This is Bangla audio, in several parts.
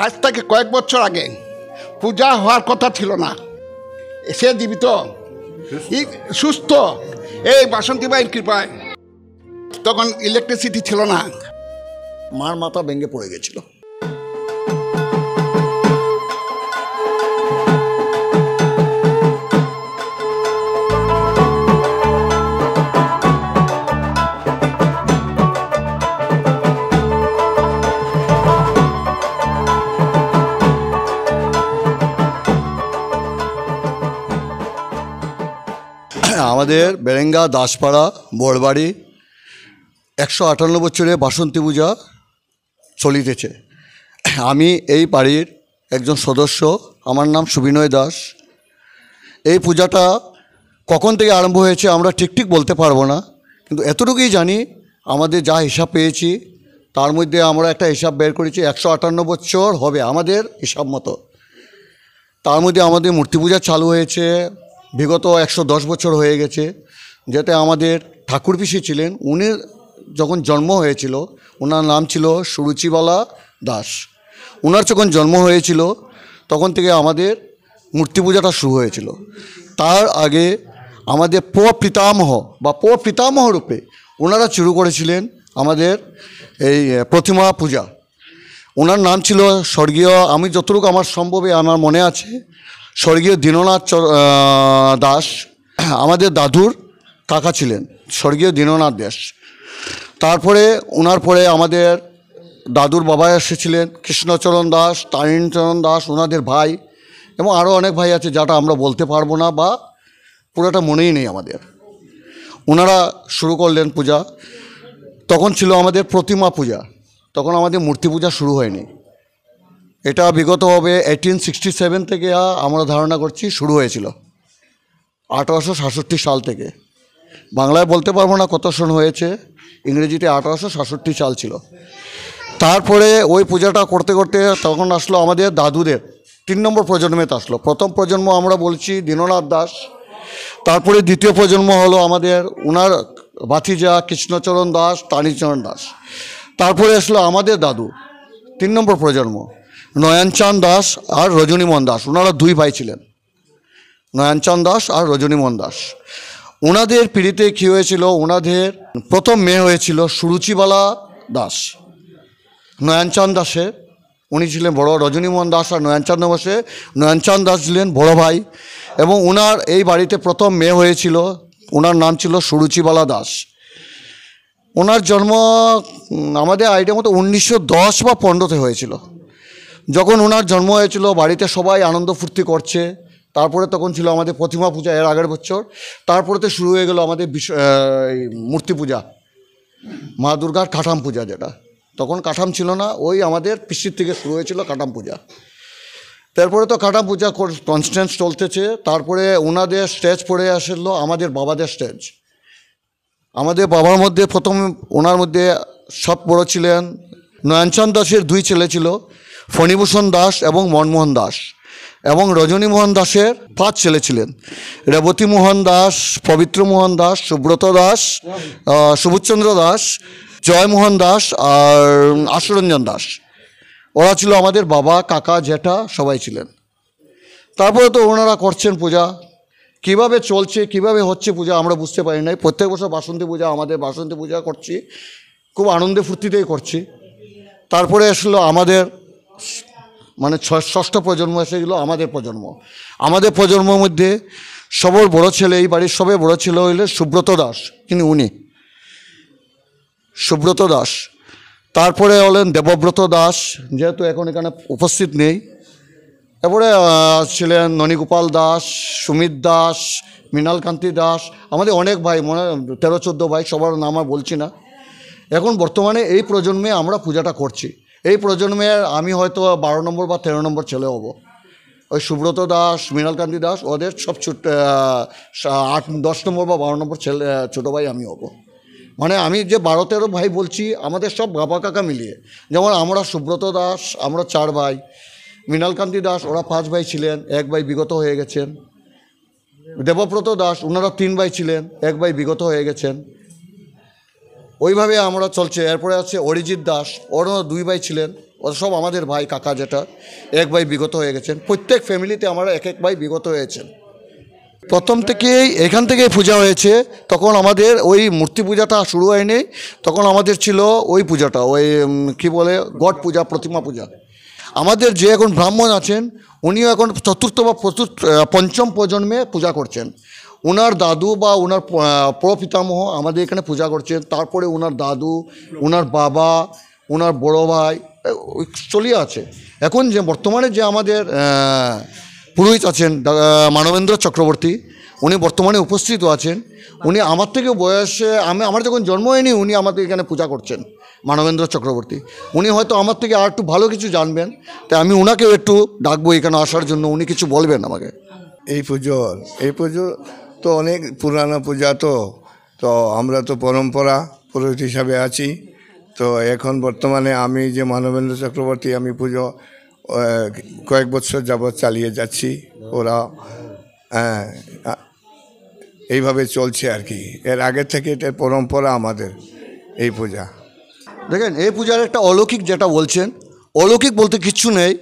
আজ থেকে কয়েক বছর আগে পূজা হওয়ার কথা ছিল না, সে জীবিত সুস্থ এই বাসন্তীবাইয়ের কৃপায়। তখন ইলেকট্রিসিটি ছিল না, মার মাথা ভেঙে পড়ে গেছিল। আমাদের বেরেঙ্গা দাসপাড়া বড়বাড়ি 158 বছরে বাসন্তী পূজা চলিতেছে। আমি এই বাড়ির একজন সদস্য, আমার নাম সুবিনয় দাস। এই পূজাটা কখন থেকে আরম্ভ হয়েছে আমরা ঠিক বলতে পারবো না, কিন্তু এতটুকুই জানি আমাদের যা হিসাব পেয়েছি তার মধ্যে আমরা একটা হিসাব বের করেছি। 158 বছর হবে আমাদের হিসাব মতো। তার মধ্যে আমাদের মূর্তি পূজা চালু হয়েছে বিগত 110 বছর হয়ে গেছে। যেটা আমাদের ঠাকুর পিসি ছিলেন, উনি যখন জন্ম হয়েছিল ওনার নাম ছিল সুরুচিবালা দাস। ওনার যখন জন্ম হয়েছিল তখন থেকে আমাদের মূর্তি পূজাটা শুরু হয়েছিল। তার আগে আমাদের পিতামহ বা পিতামহ রূপে ওনারা শুরু করেছিলেন আমাদের এই প্রতিমা পূজা। ওনার নাম ছিল স্বর্গীয়, আমি যতটুকু আমার সম্ভবে আমার মনে আছে, স্বর্গীয় দীননাথ দাস আমাদের দাদুর কাকা ছিলেন, স্বর্গীয় দীননাথ দাস। তারপরে ওনার পরে আমাদের দাদুর বাবা এসেছিলেন কৃষ্ণচরণ দাস, তারিণচরণ দাস, ওনাদের ভাই, এবং আরও অনেক ভাই আছে যাটা আমরা বলতে পারবো না বা পুরোটা মনেই নেই আমাদের। ওনারা শুরু করলেন পূজা। তখন ছিল আমাদের প্রতিমা পূজা, তখন আমাদের মূর্তি পূজা শুরু হয়নি। এটা বিগত হবে 1867 থেকে আমরা ধারণা করছি শুরু হয়েছিল, 1866 সাল থেকে। বাংলায় বলতে পারবো না কত সন হয়েছে, ইংরেজিতে 1866 সাল ছিল। তারপরে ওই পূজাটা করতে করতে তখন আসলো আমাদের দাদুদের 3 নম্বর প্রজন্মেতে আসলো। প্রথম প্রজন্ম আমরা বলছি দীননাথ দাস, তারপরে দ্বিতীয় প্রজন্ম হলো আমাদের ওনার ভাতিজা কৃষ্ণচরণ দাস, তারিণচরণ দাস। তারপরে আসলো আমাদের দাদু 3 নম্বর প্রজন্ম নয়নচাঁদ দাস আর রজনীমোহন দাস। ওনারা 2 ভাই ছিলেন, নয়নচাঁদ দাস আর রজনীমোহন দাস। ওনাদের পিড়িতে কী হয়েছিল, ওনাদের প্রথম মেয়ে হয়েছিল সুরুচিবালা দাস। নয়নচাঁদ দাসের উনি ছিলেন বড়, রজনীমোহন দাস আর নয়নচাঁদ দাস ছিলেন বড় ভাই, এবং ওনার এই বাড়িতে প্রথম মেয়ে হয়েছিল, ওনার নাম ছিল সুরুচিবালা দাস। ওনার জন্ম আমাদের আইডিয়া মতো 1910 বা 15-তে হয়েছিল। যখন ওনার জন্ম হয়েছিল বাড়িতে সবাই আনন্দ ফুর্তি করছে। তারপরে তখন ছিল আমাদের প্রতিমা পূজা এর আগের বছর, তারপরে তো শুরু হয়ে গেল আমাদের মূর্তি পূজা, মা দুর্গার কাঠাম পূজা, যেটা তখন কাঠাম ছিল না, ওই আমাদের পিসির থেকে শুরু হয়েছিল কাঠাম পূজা। তারপরে তো কাঠাম পূজা কনস্ট্যান্ট চলতেছে। তারপরে ওনাদের স্টেজ পড়ে আসলো আমাদের বাবাদের স্টেজ। আমাদের বাবার মধ্যে প্রথম ওনার মধ্যে সব বড় ছিলেন নয়নচাঁদ দাসের 2 ছেলে ছিল, ফণীভূষণ দাস এবং মনমোহন দাস, এবং রজনীমোহন দাসের 5 ছেলে ছিলেন, রেবতী মোহন দাস, পবিত্র মোহন দাস, সুব্রত দাস, সুবোধচন্দ্র দাস, জয়মোহন দাস আর আশুরঞ্জন দাস। ওরা ছিল আমাদের বাবা, কাকা, জেঠা সবাই ছিলেন। তারপরে তো ওনারা করছেন পূজা। কিভাবে চলছে, কিভাবে হচ্ছে পূজা আমরা বুঝতে পারি নাই। প্রত্যেক বছর বাসন্তী পূজা, আমাদের বাসন্তী পূজা করছি, খুব আনন্দে ফুর্তিতেই করছি। তারপরে আসলো আমাদের মানে 6ষ্ঠ প্রজন্ম এসে গেলো আমাদের প্রজন্ম। আমাদের প্রজন্মের মধ্যে সবর বড় ছেলে, এই বাড়ির সবে বড় ছেলে হইলে সুব্রত দাস, কিন্তু উনি সুব্রত দাস। তারপরে হলেন দেবব্রত দাস, যেহেতু এখন এখানে উপস্থিত নেই। এরপরে ছিলেন ননীগোপাল দাস, সুমিত দাস, মৃণালকান্তি দাস, আমাদের অনেক ভাই, 13-14 ভাই, সবার নাম আর বলছি না। এখন বর্তমানে এই প্রজন্মে আমরা পূজাটা করছি। এই প্রজন্মের আমি হয়তো 12 নম্বর বা 13 নম্বর ছেলে হব। ওই সুব্রত দাস, মৃণালকান্তি দাস, ওদের সব 8-10 নম্বর বা 12 নম্বর ছেলে ছোটো ভাই আমি হব। মানে আমি যে 12-13 ভাই বলছি আমাদের সব বাবা কাকা মিলিয়ে। যেমন আমরা সুব্রত দাস আমরা 4 ভাই, মৃণালকান্তি দাস ওরা 5 ভাই ছিলেন, 1 ভাই বিগত হয়ে গেছেন। দেবব্রত দাস ওনারা 3 ভাই ছিলেন, 1 ভাই বিগত হয়ে গেছেন। ওইভাবে আমরা চলছে। এরপরে আছে অরিজিৎ দাস, ওরও 2 ভাই ছিলেন, ও সব আমাদের ভাই কাকা যেটা এক ভাই বিগত হয়ে গেছেন। প্রত্যেক ফ্যামিলিতে আমরা এক এক ভাই বিগত হয়েছেন। প্রথম থেকেই এখান থেকেই পূজা হয়েছে। তখন আমাদের ওই মূর্তি পূজাটা শুরু হয়নি, তখন আমাদের ছিল ওই পূজাটা, ওই কি বলে গড পূজা, প্রতিমা পূজা। আমাদের যে এখন ব্রাহ্মণ আছেন উনিও এখন চতুর্থ বা পঞ্চম প্রজন্মে পূজা করছেন। ওনার দাদু বা ওনার প্রপিতামহ আমাদের এখানে পূজা করছেন, তারপরে ওনার দাদু, ওনার বাবা, ওনার বড় ভাই চলিয়ে আছে। এখন যে বর্তমানে যে আমাদের পুরোহিত আছেন মানবেন্দ্র চক্রবর্তী, উনি বর্তমানে উপস্থিত আছেন। উনি আমার থেকে বয়সে আমার যখন জন্ম হয়নি উনি আমাদের এখানে পূজা করছেন, মানবেন্দ্র চক্রবর্তী। উনি হয়তো আমার থেকে আর একটু ভালো কিছু জানবেন, তাই আমি ওনাকেও একটু ডাকবো এখানে আসার জন্য, উনি কিছু বলবেন আমাকে। এই পুজো তো অনেক পুরানো পূজা, তো আমরা তো পরম্পরা পুরোহিত হিসাবে আছি। তো এখন বর্তমানে আমি যে মানবেন্দ্র চক্রবর্তী, আমি পুজো কয়েক বছর যাবৎ চালিয়ে যাচ্ছি। ওরা এইভাবে চলছে আর কি। এর আগে থেকে এটা পরম্পরা আমাদের এই পূজা। দেখেন এই পূজার একটা অলৌকিক যেটা বলছেন, অলৌকিক বলতে কিচ্ছু নেই।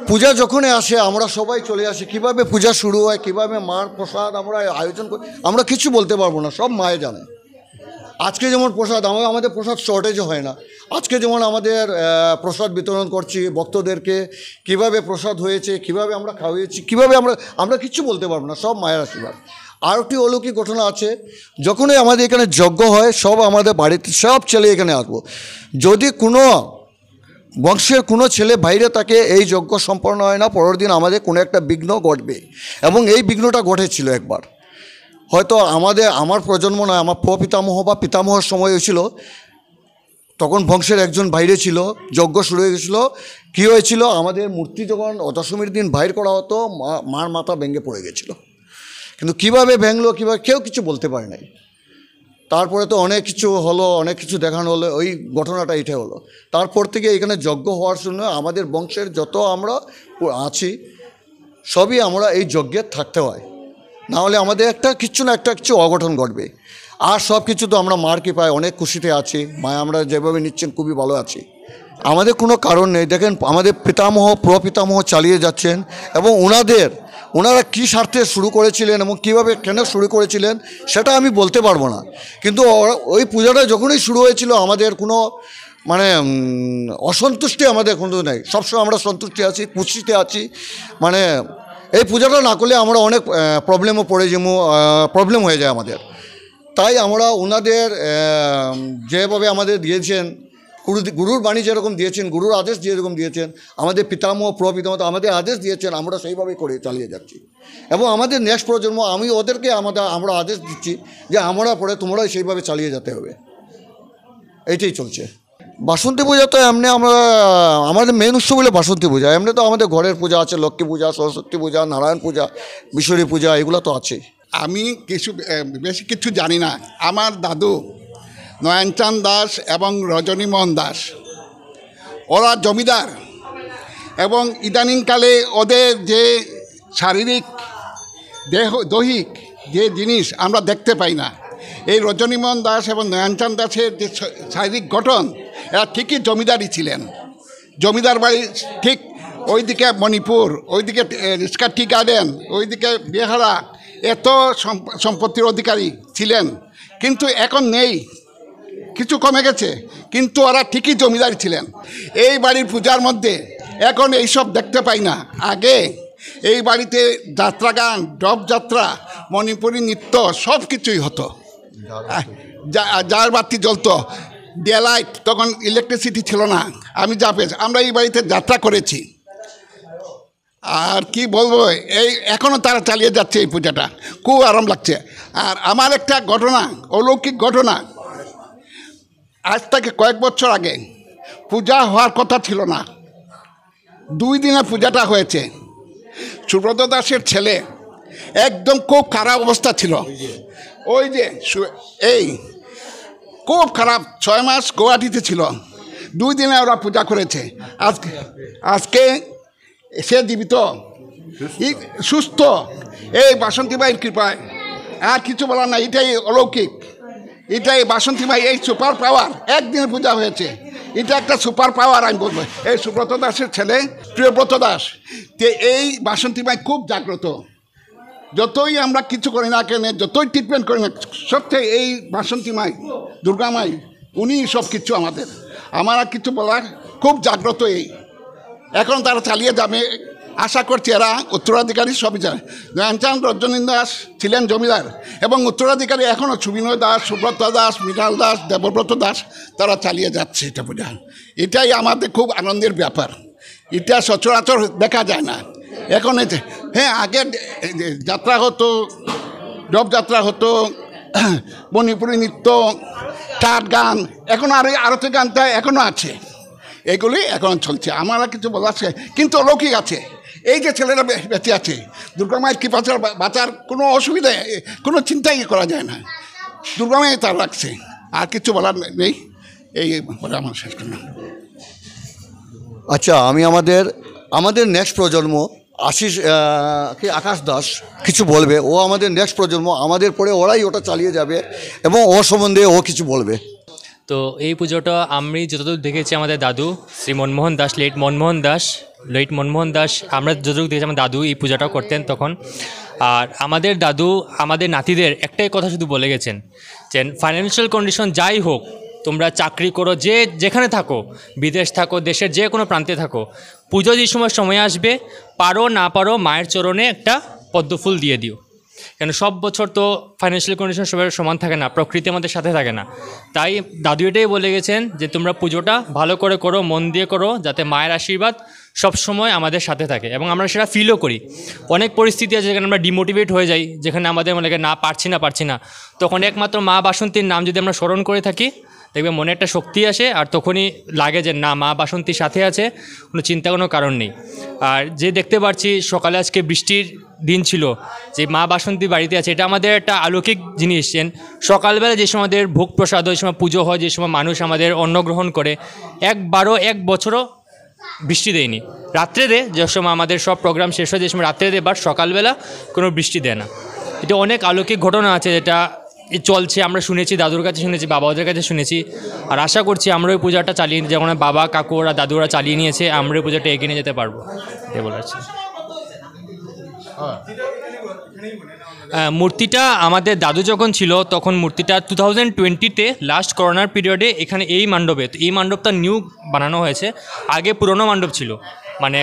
পূজা যখনই আসে আমরা সবাই চলে আসি। কিভাবে পূজা শুরু হয়, কিভাবে মার প্রসাদ আমরা আয়োজন করি, আমরা কিছু বলতে পারবো না, সব মায়ে জানে। আজকে যেমন প্রসাদ, আমাদের প্রসাদ শর্টেজও হয় না। আজকে যেমন আমাদের প্রসাদ বিতরণ করছি ভক্তদেরকে, কিভাবে প্রসাদ হয়েছে, কিভাবে আমরা খাওয়িয়েছি, কিভাবে আমরা কিচ্ছু বলতে পারবো না, সব মায়ের আশীর্বাদ। আর একটি অলৌকিক ঘটনা আছে, যখনই আমাদের এখানে যজ্ঞ হয় সব আমাদের বাড়িতে সব ছেলে এখানে আসবো। যদি কোনো বংশের কোনো ছেলে বাইরে থাকে এই যজ্ঞ সম্পন্ন হয় না, পরের দিন আমাদের কোনো একটা বিঘ্ন ঘটবে। এবং এই বিঘ্নটা ঘটেছিল একবার, হয়তো আমার প্রজন্ম নয়, আমার প্রপিতামহ বা পিতামহর সময় হয়েছিল। তখন বংশের একজন বাইরে ছিল, যজ্ঞ শুরু হয়ে গেছিলো। কী হয়েছিল, আমাদের মূর্তি যখন দশমীর দিন বাইর করা হতো মার মাথা ভেঙে পড়ে গেছিলো। কিন্তু কীভাবে ভেঙলো, কীভাবে কেউ কিছু বলতে পারে নাই। তারপরে তো অনেক কিছু হলো, অনেক কিছু দেখানো হলো, ওই ঘটনাটা এটা হলো। তারপর থেকে এখানে যজ্ঞ হওয়ার জন্য আমাদের বংশের যত আমরা আছি সবই আমরা এই যজ্ঞে থাকতে হয়, না হলে আমাদের একটা কিছু অঘটন ঘটবে। আর সব কিছু তো আমরা মার কৃপায় অনেক খুশিতে আছি, মায়া আমরা যেভাবে নিচ্ছেন খুবই ভালো আছি। আমাদের কোনো কারণ নেই। দেখেন আমাদের পিতামহ প্রপিতামহ চালিয়ে যাচ্ছেন, এবং ওনারা কী স্বার্থে শুরু করেছিলেন এবং কীভাবে কেন শুরু করেছিলেন সেটা আমি বলতে পারবো না। কিন্তু ওই পূজাটা যখনই শুরু হয়েছিল আমাদের কোনো অসন্তুষ্টি আমাদের কোনো নেই, সবসময় আমরা সন্তুষ্টি আছি, খুশিতে আছি। এই পূজাটা না করলে আমরা অনেক প্রবলেম হয়ে যায় আমাদের। তাই আমরা ওনাদের যেভাবে আমাদের দিয়েছেন, গুরুর বাণী যেরকম দিয়েছেন, গুরুর আদেশ যেরকম দিয়েছেন, আমাদের পিতামহ প্রপিতামহ আমাদের আদেশ দিয়েছেন, আমরা সেইভাবেই করে চালিয়ে যাচ্ছি। এবং আমাদের নেক্সট প্রজন্ম, আমি ওদেরকে আমরা আদেশ দিচ্ছি যে আমরা পরে তোমরা সেইভাবে চালিয়ে যেতে হবে। এইটাই চলছে। বাসন্তী পূজা তো এমনি আমাদের মেন উৎসব হলো বাসন্তী পূজা। এমনি তো আমাদের ঘরের পূজা আছে, লক্ষ্মী পূজা, সরস্বতী পূজা, নারায়ণ পূজা, বিশ্বরী পূজা, এগুলো তো আছে। আমি বেশি কিছু জানি না। আমার দাদু নয়নচাঁদ দাস এবং রজনীমোহন দাস, ওরা জমিদার, এবং ইদানিংকালে ওদের যে শারীরিক দৈহিক যে জিনিস আমরা দেখতে পাই না, এই রজনীমোহন দাস এবং নয়নচাঁদ দাসের যে শারীরিক গঠন, এরা ঠিকই জমিদারই ছিলেন। জমিদার বাড়ি ঠিক ওইদিকে মণিপুর, ওইদিকে রিস্কা টি গার্ডেন, ওইদিকে বিহারা, এত সম্পত্তির অধিকারী ছিলেন। কিন্তু এখন নেই, কিছু কমে গেছে, কিন্তু ওরা ঠিকই জমিদার ছিলেন। এই বাড়ির পূজার মধ্যে এখন এইসব দেখতে পাই না। আগে এই বাড়িতে যাত্রা গান, ডব যাত্রা, মণিপুরী নৃত্য সব কিছুই হতো। যার বাতি জ্বলতো, ডে লাইট, তখন ইলেকট্রিসিটি ছিল না। আমরা এই বাড়িতে যাত্রা করেছি। আর কি বলবো, এখনও তারা চালিয়ে যাচ্ছে এই পূজাটা, খুব আরাম লাগছে। আর আমার একটা ঘটনা, অলৌকিক ঘটনা, আজ থেকে কয়েক বছর আগে পূজা হওয়ার কথা ছিল না, 2 দিনে পূজাটা হয়েছে। সুব্রত দাসের ছেলে একদম খুব খারাপ অবস্থা ছিল, ওই যে খুব খারাপ, 6 মাস গুয়াহাটিতে ছিল। 2 দিনে ওরা পূজা করেছে। আজকে সে জীবিত, সুস্থ, এই বাসন্তী মায়ের কৃপায়। আর কিছু বলার না, এটাই অলৌকিক, এটাই বাসন্তী মাই, এই সুপার পাওয়ার। একদিনে পূজা হয়েছে, এটা একটা সুপার পাওয়ার আমি বলবো। এই সুব্রত দাসের ছেলে প্রিয়ব্রত দাস, তে এই বাসন্তী মাই খুব জাগ্রত। যতই আমরা কিছু করি না কেন, যতই ট্রিটমেন্ট করি না, সবচেয়ে এই বাসন্তী মাই, দুর্গা মাই, উনি সব কিছু আমাদের। আমার আর কিছু বলার, খুব জাগ্রত এই। এখন তারা চালিয়ে যাবে, আশা করছি। এরা উত্তরাধিকারী সবই যায়। ধ্যানচাঁদ রজনী দাস ছিলেন জমিদার, এবং উত্তরাধিকারী এখনও সুবিনয় দাস, সুব্রত দাস, মৃণাল দাস, দেবব্রত দাস, তারা চালিয়ে যাচ্ছে এটা পূজা। এটাই আমাদের খুব আনন্দের ব্যাপার। এটা সচরাচর দেখা যায় না এখন। হ্যাঁ, আগে যাত্রা হতো, রথযাত্রা হতো, মণিপুরী নৃত্য, টাট গান, এখন আরতি গানটা এখনও আছে, এগুলি এখন চলছে। আমার আর কিছু বলার আছে, কিন্তু অলৌকিক আছে। এই যে ছেলেরা বেঁচে আছে, দুর্গা মায়ের কৃপা ছাড়া বাঁচার কোনো অসুবিধা, কোনো চিন্তাই করা যায় না। দুর্গা মাই তার রাখছে, আর কিছু বলার নেই। এই বলে আমার শেষ করলাম। আচ্ছা, আমি আমাদের নেক্সট প্রজন্ম আকাশ দাস কিছু বলবে। ও আমাদের নেক্সট প্রজন্ম, আমাদের পরে ওরাই ওটা চালিয়ে যাবে, এবং ও সম্বন্ধে ও কিছু বলবে। তো এই পুজোটা আমি যতদূর দেখেছি, আমাদের দাদু শ্রী মনমোহন দাস, লেট মনমোহন দাস, আমরা যতদূর দেখেছি আমার দাদু এই পূজাটাও করতেন তখন। আর আমাদের দাদু আমাদের নাতিদের একটাই কথা শুধু বলে গেছেন যে ফাইন্যান্সিয়াল কন্ডিশন যাই হোক, তোমরা চাকরি করো, যেখানে থাকো, বিদেশ থাকো, দেশের যে কোনো প্রান্তে থাকো, পুজো যে সময় আসবে, পারো না পারো মায়ের চরণে একটা পদ্মফুল দিয়ে দিও। কেন সব বছর তো ফাইন্যান্সিয়াল কন্ডিশন সবার সমান থাকে না, প্রকৃতি আমাদের সাথে থাকে না। তাই দাদু এটাই বলে গেছেন যে তোমরা পুজোটা ভালো করে করো, মন দিয়ে করো, যাতে মায়ের আশীর্বাদ সবসময় আমাদের সাথে থাকে। এবং আমরা সেটা ফিলও করি। অনেক পরিস্থিতি আছে যেখানে আমরা ডিমোটিভেট হয়ে যাই, যেখানে আমাদের মনে হয় না পারছি না, তখন একমাত্র মা বাসন্তীর নাম যদি আমরা স্মরণ করে থাকি, দেখবে মনে একটা শক্তি আসে, আর তখনই লাগে যে না, মা বাসন্তীর সাথে আছে, কোনো চিন্তা কোনো কারণ নেই। আর যে দেখতে পাচ্ছি সকালে আজকে বৃষ্টির দিন ছিল, যে মা বাসন্তী বাড়িতে আছে, এটা আমাদের একটা অলৌকিক জিনিস। সকালবেলা যে সময় আমাদের ভোগ প্রসাদ, ওই সময় পুজো হয়, যে সময় মানুষ আমাদের অন্ন গ্রহণ করে, এক বছরও বৃষ্টি দেয়নি। রাত্রে যে সময় আমাদের সব প্রোগ্রাম শেষ হয়, যে সময় রাত্রে দেয়, বাট সকালবেলা কোনো বৃষ্টি দেয় না। এটা অনেক অলৌকিক ঘটনা আছে যেটা চলছে, আমরা শুনেছি, দাদুর কাছে শুনেছি, বাবাদের কাছে শুনেছি। আর আশা করছি আমরা ওই পূজাটা চালিয়ে, যেমন বাবা কাকুরা দাদুরা চালিয়ে নিয়েছে, আমরা ওই পূজাটা এগিয়ে নিয়ে যেতে পারবো, এটাই বলার আছে। মূর্তিটা আমাদের দাদু যখন ছিল তখন মূর্তিটা 2020-তে লাস্ট করোনার পিরিয়ডে এখানে এই মণ্ডপে, তো এই মণ্ডপটা নিউ বানানো হয়েছে। আগে পুরনো মণ্ডপ ছিল, মানে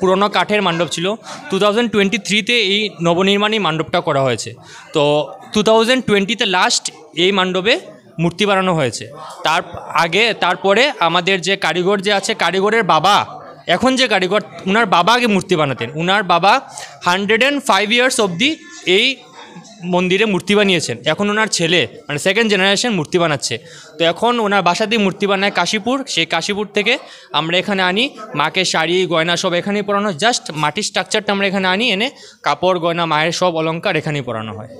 পুরনো কাঠের মণ্ডপ ছিল। 2023-তে এই নবনির্মাণী মণ্ডপটা করা হয়েছে। তো 2020-তে লাস্ট এই মণ্ডপে মূর্তি বানানো হয়েছে। তারপরে আমাদের যে কারিগর যে আছে, কারিগরের বাবা, এখন যে কারিগর, উনার বাবা আগে মূর্তি বানাতেন। উনার বাবা 105 ইয়ার্স অবধি এই মন্দিরে মূর্তি বানিয়েছেন। এখন ওনার ছেলে, মানে সেকেন্ড জেনারেশন মূর্তি বানাচ্ছে। তো এখন ওনার বাসাতেই মূর্তি বানায় কাশীপুর। সেই কাশীপুর থেকে আমরা এখানে আনি, মাকে শাড়ি গয়না সব এখানেই পরানো, জাস্ট মাটির স্ট্রাকচারটা আমরা এখানে আনি, এনে কাপড় গয়না মায়ের সব অলংকার এখানেই পরানো হয়।